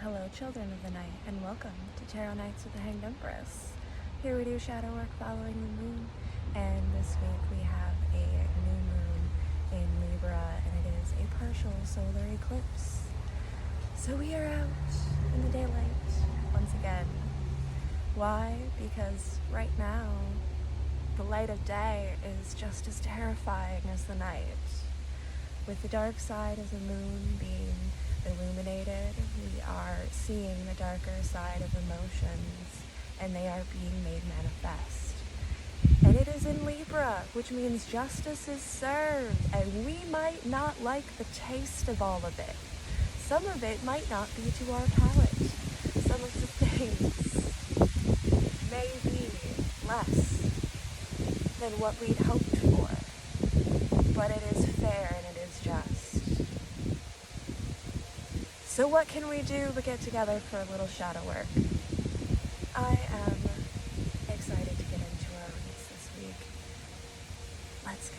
Hello, children of the night, and welcome to Tarot Nights with the Hanged Empress. Here we do shadow work following the moon, and this week we have a new moon in Libra, and it is a partial solar eclipse. So we are out in the daylight once again. Why? Because right now, the light of day is just as terrifying as the night. With the dark side of the moon being illuminated, we are seeing the darker side of emotions, and they are being made manifest. And it is in Libra, which means justice is served, and we might not like the taste of all of it. Some of it might not be to our palate. Some of the things may be less than what we'd hoped for, but it is fair and it is just. So what can we do but get together for a little shadow work? I am excited to get into our reads this week. Let's go.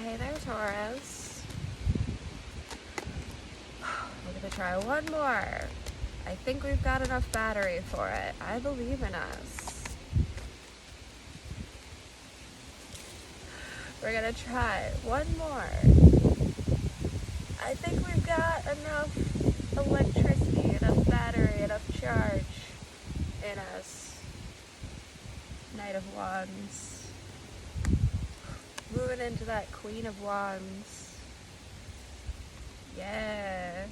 Hey there, Taurus. We're gonna try one more. I think we've got enough battery for it. I believe in us. We're gonna try one more. I think we've got enough electricity, enough battery, enough charge in us. Knight of Wands. Moving into that Queen of Wands. Yeah.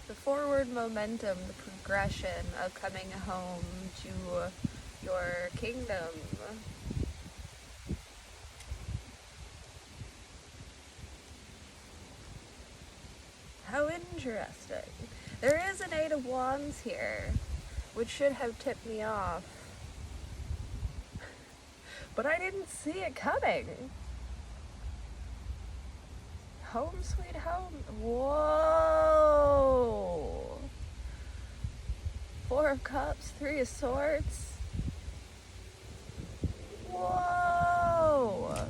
The forward momentum, the progression of coming home to your kingdom. How interesting. There is an Eight of Wands here, which should have tipped me off. But I didn't see it coming. Home sweet home. Whoa. Four of Cups, Three of Swords. Whoa.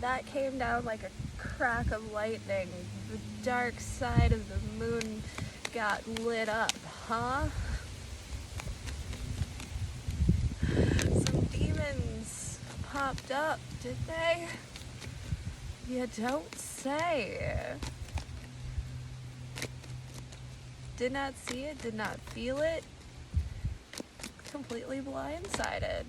That came down like a crack of lightning. The dark side of the moon got lit up, huh? Some demons popped up, did they? You don't say. Did not see it, did not feel it. Completely blindsided.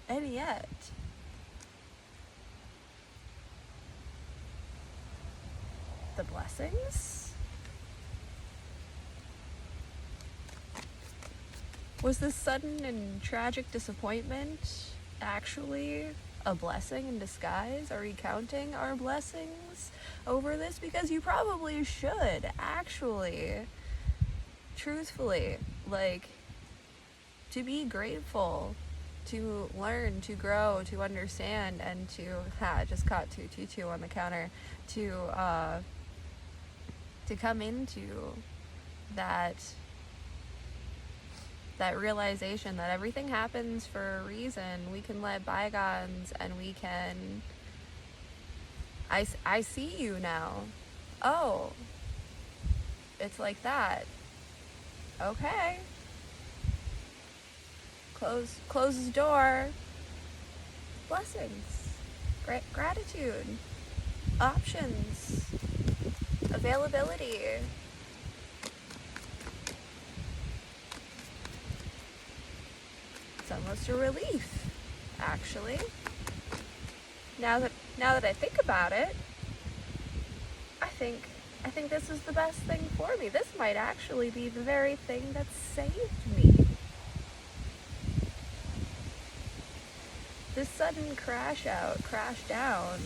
And yet, the blessings? Was this sudden and tragic disappointment actually a blessing in disguise? Are we counting our blessings over this? Because you probably should, actually. Truthfully, like, to be grateful, to learn, to grow, to understand, and to, just caught 222 on the counter, to come into that realization that everything happens for a reason. We can let bygones, and we can, I see you now. Oh, it's like that. Okay. Close his door. Blessings. Gratitude. Options. Availability. It's almost a relief, actually. Now that I think about it, I think this is the best thing for me. This might actually be the very thing that saved me. This sudden crash down,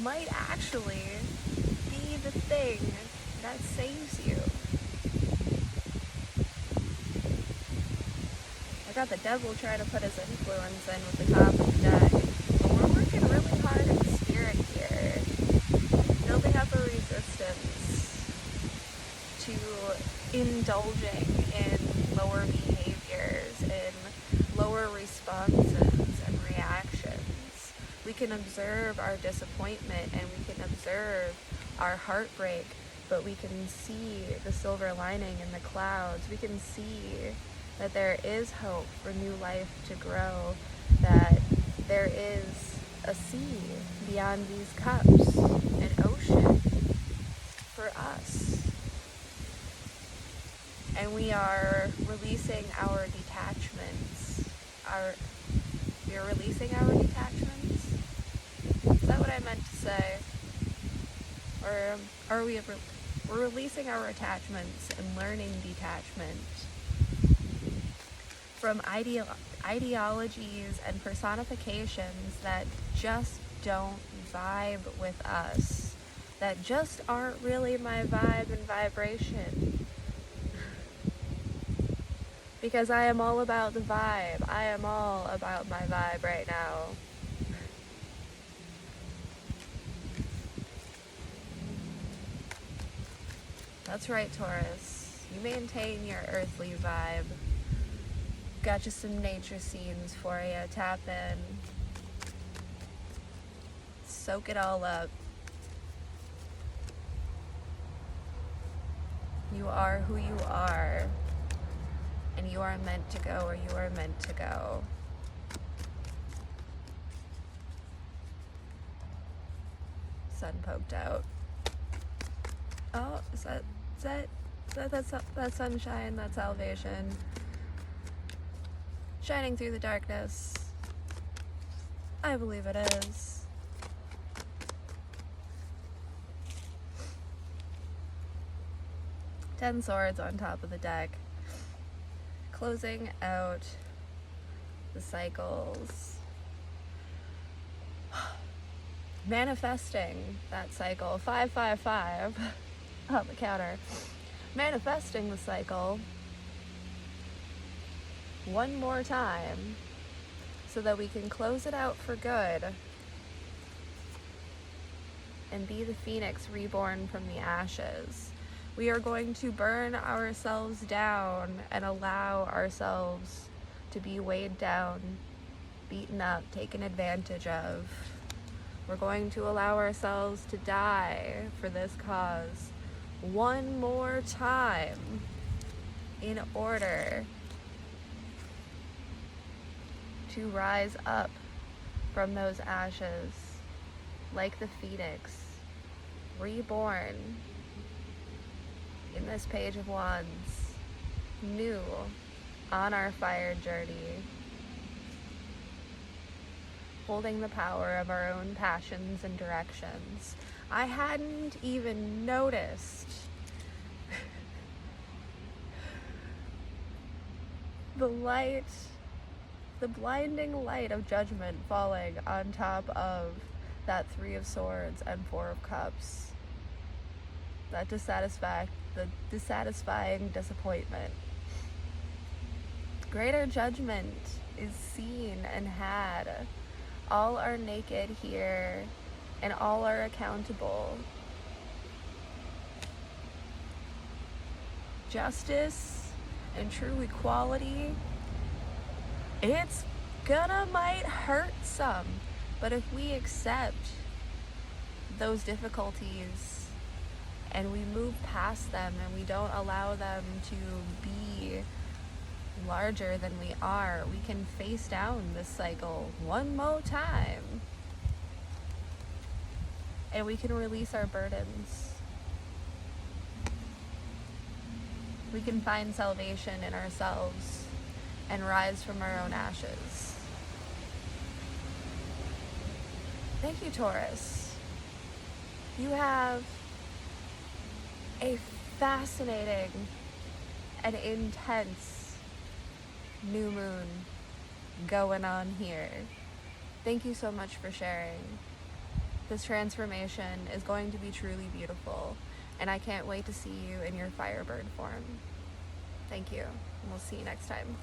might actually be the thing that saves you. I got the devil trying to put his influence in with the top of the deck, but we're working really hard in the spirit here, building up a resistance to indulging in lower behaviors, in lower responses and reactions. We can observe our disappointment and we can observe our heartbreak, but we can see the silver lining in the clouds. We can see that there is hope for new life to grow, that there is a sea beyond these cups, an ocean for us. And we are releasing our detachments. We are releasing our detachments? Is that what I meant to say? Or are we're releasing our attachments and learning detachment from ideologies and personifications that just don't vibe with us, that just aren't really my vibe and vibration. Because I am all about the vibe. I am all about my vibe right now. That's right, Taurus. You maintain your earthly vibe. Got you some nature scenes for you. Tap in. Soak it all up. You are who you are. And you are meant to go where you are meant to go. Sun poked out. Oh, that's sunshine, that's salvation. Shining through the darkness. I believe it is. Ten swords on top of the deck. Closing out the cycles. Manifesting that cycle. 555 on the counter. Manifesting the cycle one more time so that we can close it out for good and be the phoenix reborn from the ashes. We are going to burn ourselves down and allow ourselves to be weighed down, beaten up, taken advantage of. We're going to allow ourselves to die for this cause one more time in order to rise up from those ashes like the phoenix, reborn in this Page of Wands, new on our fire journey, holding the power of our own passions and directions. I hadn't even noticed the light, the blinding light of judgment falling on top of that Three of Swords and Four of Cups. That dissatisfying disappointment. Greater judgment is seen and had. All are naked here, and all are accountable. Justice and true equality, it's might hurt some, but if we accept those difficulties and we move past them and we don't allow them to be larger than we are, we can face down this cycle one more time and we can release our burdens. We can find salvation in ourselves and rise from our own ashes. Thank you, Taurus. You have a fascinating and intense new moon going on here. Thank you so much for sharing. This transformation is going to be truly beautiful, and I can't wait to see you in your Firebird form. Thank you, and we'll see you next time.